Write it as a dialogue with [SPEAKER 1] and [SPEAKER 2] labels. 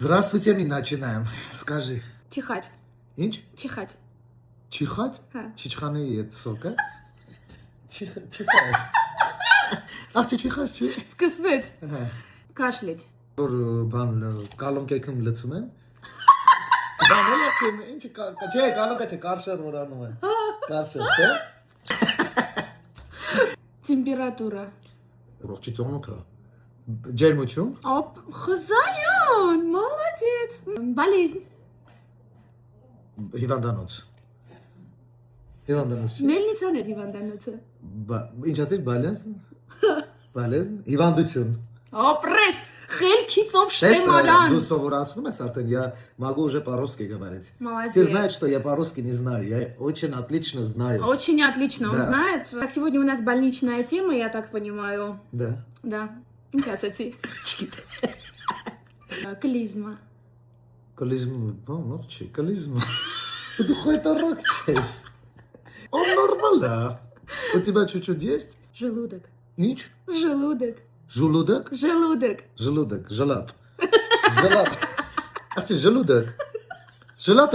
[SPEAKER 1] Здравствуйте, мы начинаем. Скажи.
[SPEAKER 2] Чихать.
[SPEAKER 1] Инч?
[SPEAKER 2] Чихать.
[SPEAKER 1] Чихать?
[SPEAKER 2] Ха.
[SPEAKER 1] Чичханы это сока? Чихать. Ах, ты чихаешь, чи?
[SPEAKER 2] Սկսվեց.
[SPEAKER 1] Ահա.
[SPEAKER 2] Կաշլեց.
[SPEAKER 1] Որ բան կալոն կեքում լցում են։ Բան էլ չի, ինչ չէ, կալոն չէ, կարշեր որ անում են։ Կարշեր, չէ։
[SPEAKER 2] Տեմպերատուրա.
[SPEAKER 1] Ռոճի ծոնոթը։ Ջերմություն։
[SPEAKER 2] Օպ, խզարյան, молодец. Болезнь.
[SPEAKER 1] Հիվանդանոց։ Հիվանդանոց։
[SPEAKER 2] Մելնիցան էր հիվանդանոցը։
[SPEAKER 1] Ինչ ասել, բալեզն։ Բալեզն, հիվանդություն։
[SPEAKER 2] Ապրե, խելքից ով
[SPEAKER 1] Դու
[SPEAKER 2] շտեմարան։
[SPEAKER 1] սովորացնում ես արդեն, я могу уже по-русски говорить.
[SPEAKER 2] Молодец.
[SPEAKER 1] Все знают, что я по-русски не знаю, я очень отлично знаю.
[SPEAKER 2] Очень отлично, он
[SPEAKER 1] Да.
[SPEAKER 2] знает. Так, сегодня у нас больничная тема, я так понимаю.
[SPEAKER 1] Да.
[SPEAKER 2] Да. Касати. Клизма.
[SPEAKER 1] Клизм, ну, че, клизм. Ты хоть рак честь. Он нормально. У тебя чуть-чуть есть?
[SPEAKER 2] Желудок.
[SPEAKER 1] Нич?
[SPEAKER 2] Желудок.
[SPEAKER 1] Желудок?
[SPEAKER 2] Желудок.
[SPEAKER 1] Желудок, желат. Желат. Ах ты, желудок. Желат.